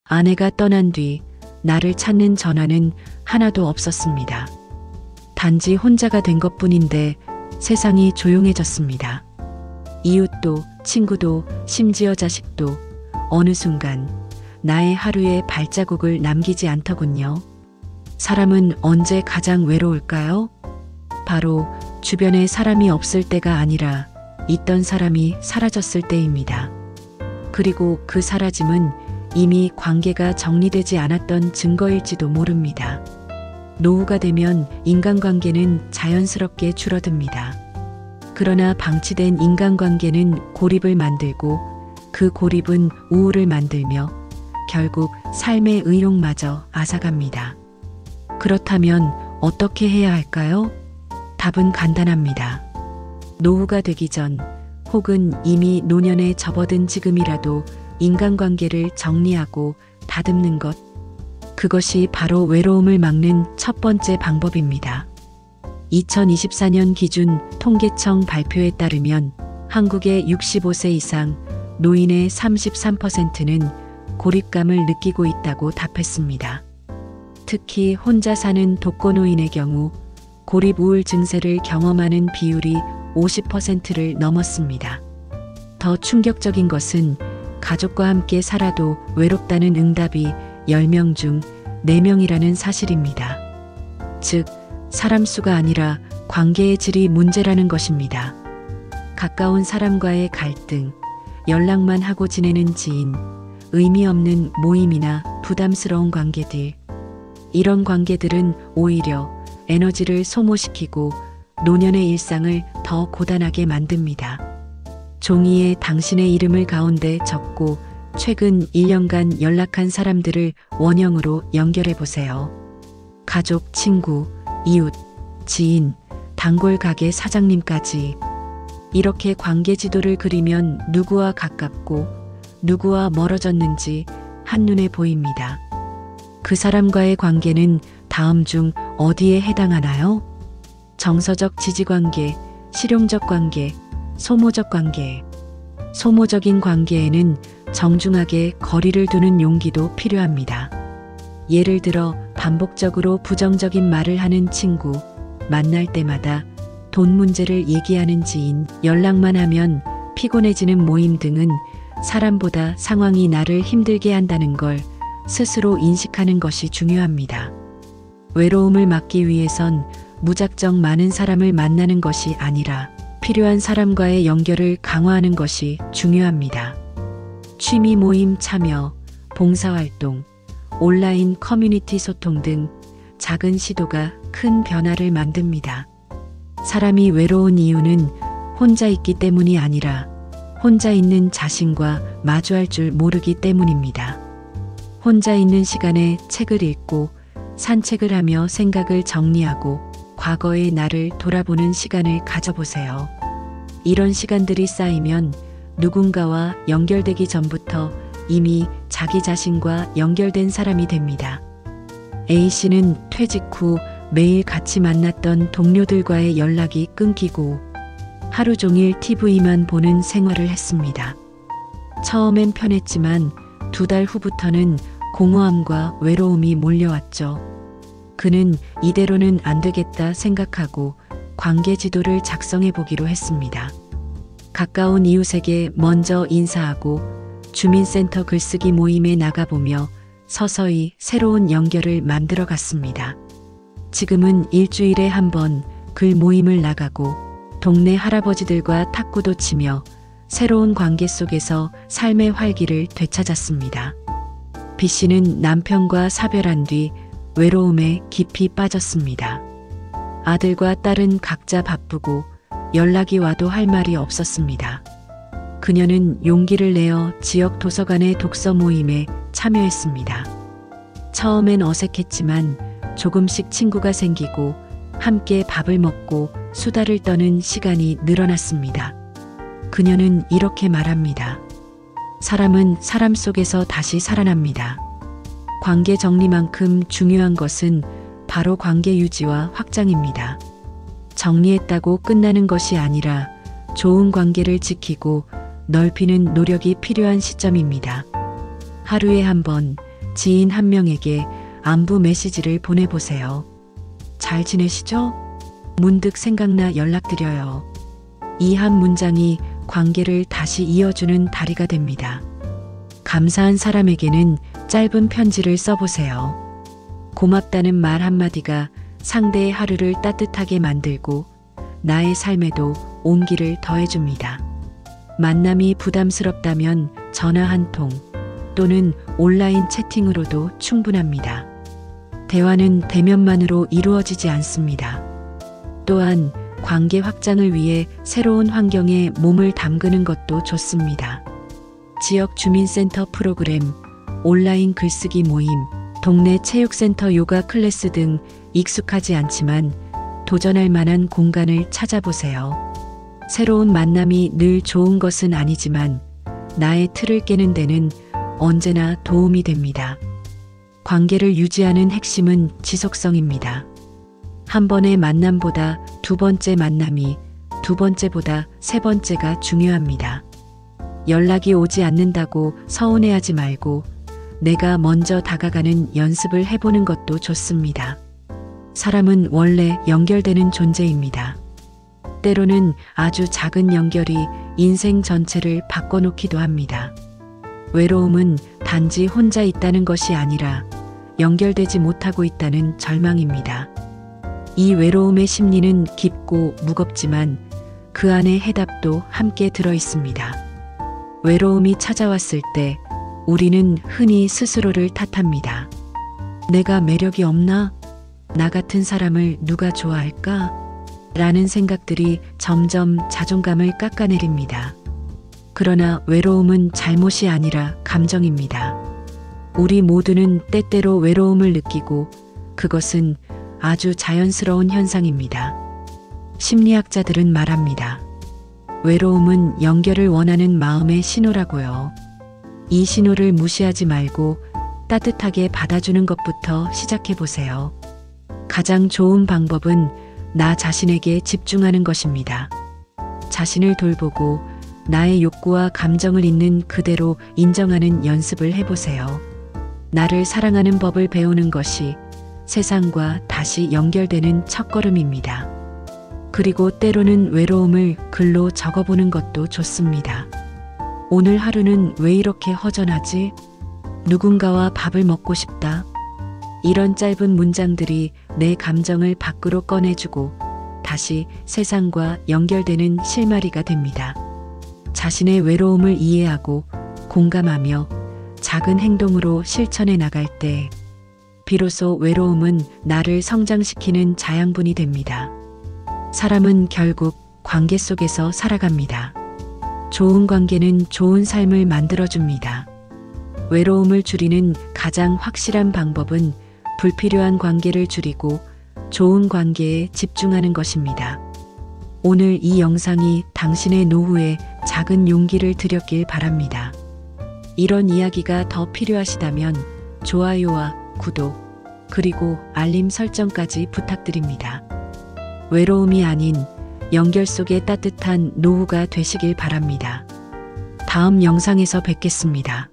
아내가 떠난 뒤 나를 찾는 전화는 하나도 없었습니다. 단지 혼자가 된 것뿐인데 세상이 조용해졌습니다. 이웃도, 친구도, 심지어 자식도 어느 순간 나의 하루에 발자국을 남기지 않더군요. 사람은 언제 가장 외로울까요? 바로 주변에 사람이 없을 때가 아니라 있던 사람이 사라졌을 때입니다. 그리고 그 사라짐은 이미 관계가 정리되지 않았던 증거일지도 모릅니다. 노후가 되면 인간관계는 자연스럽게 줄어듭니다. 그러나 방치된 인간관계는 고립을 만들고 그 고립은 우울을 만들며 결국 삶의 의욕마저 앗아갑니다. 그렇다면 어떻게 해야 할까요? 답은 간단합니다. 노후가 되기 전 혹은 이미 노년에 접어든 지금이라도 인간관계를 정리하고 다듬는 것. 그것이 바로 외로움을 막는 첫 번째 방법입니다. 2024년 기준 통계청 발표에 따르면 한국의 65세 이상 노인의 33%는 고립감을 느끼고 있다고 답했습니다. 특히 혼자 사는 독거노인의 경우 고립 우울 증세를 경험하는 비율이 50%를 넘었습니다. 더 충격적인 것은 가족과 함께 살아도 외롭다는 응답이 10명 중 4명이라는 사실입니다. 즉, 사람 수가 아니라 관계의 질이 문제라는 것입니다. 가까운 사람과의 갈등, 연락만 하고 지내는 지인, 의미 없는 모임이나 부담스러운 관계들. 이런 관계들은 오히려 에너지를 소모시키고 노년의 일상을 더 고단하게 만듭니다. 종이에 당신의 이름을 가운데 적고 최근 1년간 연락한 사람들을 원형으로 연결해 보세요. 가족, 친구, 이웃, 지인, 단골 가게 사장님까지. 이렇게 관계 지도를 그리면 누구와 가깝고 누구와 멀어졌는지 한눈에 보입니다. 그 사람과의 관계는 다음 중 어디에 해당하나요? 정서적 지지관계, 실용적 관계, 소모적 관계. 소모적인 관계에는 정중하게 거리를 두는 용기도 필요합니다. 예를 들어 반복적으로 부정적인 말을 하는 친구, 만날 때마다 돈 문제를 얘기하는 지인, 연락만 하면 피곤해지는 모임 등은 사람보다 상황이 나를 힘들게 한다는 걸 스스로 인식하는 것이 중요합니다. 외로움을 막기 위해선 무작정 많은 사람을 만나는 것이 아니라 필요한 사람과의 연결을 강화하는 것이 중요합니다. 취미 모임 참여, 봉사활동, 온라인 커뮤니티 소통 등 작은 시도가 큰 변화를 만듭니다. 사람이 외로운 이유는 혼자 있기 때문이 아니라 혼자 있는 자신과 마주할 줄 모르기 때문입니다. 혼자 있는 시간에 책을 읽고 산책을 하며 생각을 정리하고 과거의 나를 돌아보는 시간을 가져보세요. 이런 시간들이 쌓이면 누군가와 연결되기 전부터 이미 자기 자신과 연결된 사람이 됩니다. A씨는 퇴직 후 매일 같이 만났던 동료들과의 연락이 끊기고 하루 종일 TV만 보는 생활을 했습니다. 처음엔 편했지만 2달 후부터는 공허함과 외로움이 몰려왔죠. 그는 이대로는 안 되겠다 생각하고 관계 지도를 작성해 보기로 했습니다. 가까운 이웃에게 먼저 인사하고 주민센터 글쓰기 모임에 나가보며 서서히 새로운 연결을 만들어 갔습니다. 지금은 일주일에 한 번 글 모임을 나가고 동네 할아버지들과 탁구도 치며 새로운 관계 속에서 삶의 활기를 되찾았습니다. B씨는 남편과 사별한 뒤 외로움에 깊이 빠졌습니다. 아들과 딸은 각자 바쁘고 연락이 와도 할 말이 없었습니다. 그녀는 용기를 내어 지역 도서관의 독서 모임에 참여했습니다. 처음엔 어색했지만 조금씩 친구가 생기고 함께 밥을 먹고 수다를 떠는 시간이 늘어났습니다. 그녀는 이렇게 말합니다. 사람은 사람 속에서 다시 살아납니다. 관계 정리만큼 중요한 것은 바로 관계 유지와 확장입니다. 정리했다고 끝나는 것이 아니라 좋은 관계를 지키고 넓히는 노력이 필요한 시점입니다. 하루에 한 번 지인 한 명에게 안부 메시지를 보내보세요. 잘 지내시죠? 문득 생각나 연락드려요. 이 한 문장이 관계를 다시 이어주는 다리가 됩니다. 감사한 사람에게는 짧은 편지를 써보세요. 고맙다는 말 한마디가 상대의 하루를 따뜻하게 만들고 나의 삶에도 온기를 더해줍니다. 만남이 부담스럽다면 전화 한 통 또는 온라인 채팅으로도 충분합니다. 대화는 대면만으로 이루어지지 않습니다. 또한 관계 확장을 위해 새로운 환경에 몸을 담그는 것도 좋습니다. 지역 주민센터 프로그램, 온라인 글쓰기 모임, 동네 체육센터 요가 클래스 등 익숙하지 않지만 도전할 만한 공간을 찾아보세요. 새로운 만남이 늘 좋은 것은 아니지만 나의 틀을 깨는 데는 언제나 도움이 됩니다. 관계를 유지하는 핵심은 지속성입니다. 한 번의 만남보다 두 번째 만남이, 두 번째보다 세 번째가 중요합니다. 연락이 오지 않는다고 서운해하지 말고 내가 먼저 다가가는 연습을 해보는 것도 좋습니다. 사람은 원래 연결되는 존재입니다. 때로는 아주 작은 연결이 인생 전체를 바꿔놓기도 합니다. 외로움은 단지 혼자 있다는 것이 아니라 연결되지 못하고 있다는 절망입니다. 이 외로움의 심리는 깊고 무겁지만 그 안에 해답도 함께 들어 있습니다. 외로움이 찾아왔을 때 우리는 흔히 스스로를 탓합니다. 내가 매력이 없나? 나 같은 사람을 누가 좋아할까? 라는 생각들이 점점 자존감을 깎아내립니다. 그러나 외로움은 잘못이 아니라 감정입니다. 우리 모두는 때때로 외로움을 느끼고 그것은 아주 자연스러운 현상입니다. 심리학자들은 말합니다. 외로움은 연결을 원하는 마음의 신호라고요. 이 신호를 무시하지 말고 따뜻하게 받아주는 것부터 시작해 보세요. 가장 좋은 방법은 나 자신에게 집중하는 것입니다. 자신을 돌보고 나의 욕구와 감정을 있는 그대로 인정하는 연습을 해보세요. 나를 사랑하는 법을 배우는 것이 세상과 다시 연결되는 첫걸음입니다. 그리고 때로는 외로움을 글로 적어보는 것도 좋습니다. 오늘 하루는 왜 이렇게 허전하지? 누군가와 밥을 먹고 싶다. 이런 짧은 문장들이 내 감정을 밖으로 꺼내주고 다시 세상과 연결되는 실마리가 됩니다. 자신의 외로움을 이해하고 공감하며 작은 행동으로 실천해 나갈 때 비로소 외로움은 나를 성장시키는 자양분이 됩니다. 사람은 결국 관계 속에서 살아갑니다. 좋은 관계는 좋은 삶을 만들어줍니다. 외로움을 줄이는 가장 확실한 방법은 불필요한 관계를 줄이고 좋은 관계에 집중하는 것입니다. 오늘 이 영상이 당신의 노후에 작은 용기를 드렸길 바랍니다. 이런 이야기가 더 필요하시다면 좋아요와 구독, 그리고 알림 설정까지 부탁드립니다. 외로움이 아닌 연결 속의 따뜻한 노후가 되시길 바랍니다. 다음 영상에서 뵙겠습니다.